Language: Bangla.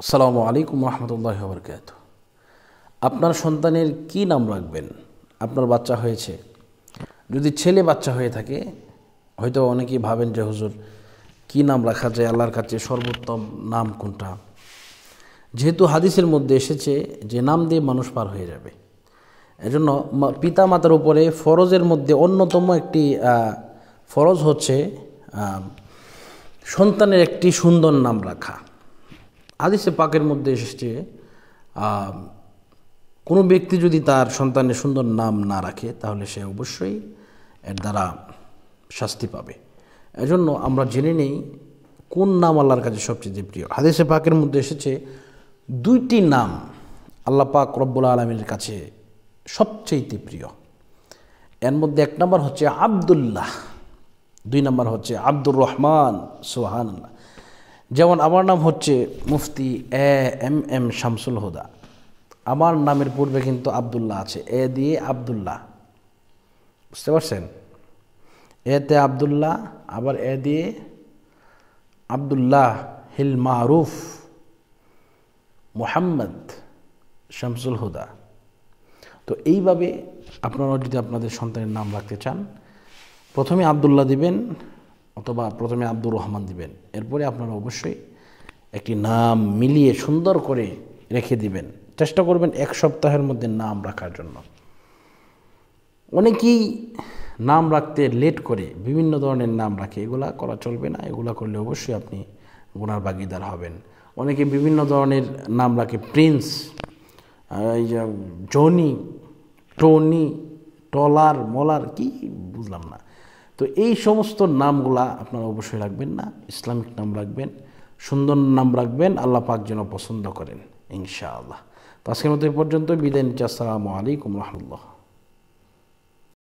আসসালামু আলাইকুম রহমতুল্লাহি ওয়া বারাকাতুহু। আপনার সন্তানের কি নাম রাখবেন? আপনার বাচ্চা হয়েছে, যদি ছেলে বাচ্চা হয়ে থাকে, হয়তো অনেকেই ভাবেন যে হুজুর কি নাম রাখা যায়, আল্লাহর কাছে সর্বোত্তম নাম কোনটা? যেহেতু হাদিসের মধ্যে এসেছে যে নাম দিয়ে মানুষ পার হয়ে যাবে, এজন্য পিতা মাতার উপরে ফরজের মধ্যে অন্যতম একটি ফরজ হচ্ছে সন্তানের একটি সুন্দর নাম রাখা। হাদিসে পাকের মধ্যে এসেছে কোনো ব্যক্তি যদি তার সন্তানের সুন্দর নাম না রাখে তাহলে সে অবশ্যই এর দ্বারা শাস্তি পাবে। এজন্য আমরা জেনে নেই কোন নাম আল্লাহর কাছে সবচেয়ে প্রিয়। হাদিসে পাকের মধ্যে এসেছে দুইটি নাম আল্লাহ পাক রব্বুল আলামিনের কাছে সবচেয়ে প্রিয়। এর মধ্যে এক নম্বর হচ্ছে আব্দুল্লাহ, দুই নম্বর হচ্ছে আব্দুর রহমান। সুবহানাল্লাহ। যেমন আমার নাম হচ্ছে মুফতি এম শামসুল হুদা, আমার নামের পূর্বে কিন্তু আব্দুল্লাহ আছে, এ দিয়ে আব্দুল্লাহ, বুঝতে পারছেন? এতে আব্দুল্লাহ, আবার এ দিয়ে আব্দুল্লাহ হিল মারুফ মুহাম্মদ শামসুল হুদা। তো এইভাবে আপনারা যদি আপনাদের সন্তানের নাম রাখতে চান, প্রথমে আব্দুল্লাহ দিবেন অথবা প্রথমে আব্দুর রহমান দিবেন, এরপরে আপনারা অবশ্যই একটি নাম মিলিয়ে সুন্দর করে রেখে দিবেন। চেষ্টা করবেন এক সপ্তাহের মধ্যে নাম রাখার জন্য। অনেকেই নাম রাখতে লেট করে, বিভিন্ন ধরনের নাম রাখে, এগুলা করা চলবে না। এগুলা করলে অবশ্যই আপনি গুনার ভাগীদার হবেন। অনেকে বিভিন্ন ধরনের নাম রাখে, প্রিন্স, এই যে জনি, টনি, টলার, মলার, কি বুঝলাম না। তো এই সমস্ত নামগুলা আপনারা অবশ্যই রাখবেন না, ইসলামিক নাম রাখবেন, সুন্দর নাম রাখবেন, আল্লাহ পাক যেন পছন্দ করেন ইনশাআল্লাহ। তো আজকের মতো এই পর্যন্ত বিদায় নিচ্ছি। আসসালামু আলাইকুম রহমতুল্লাহ।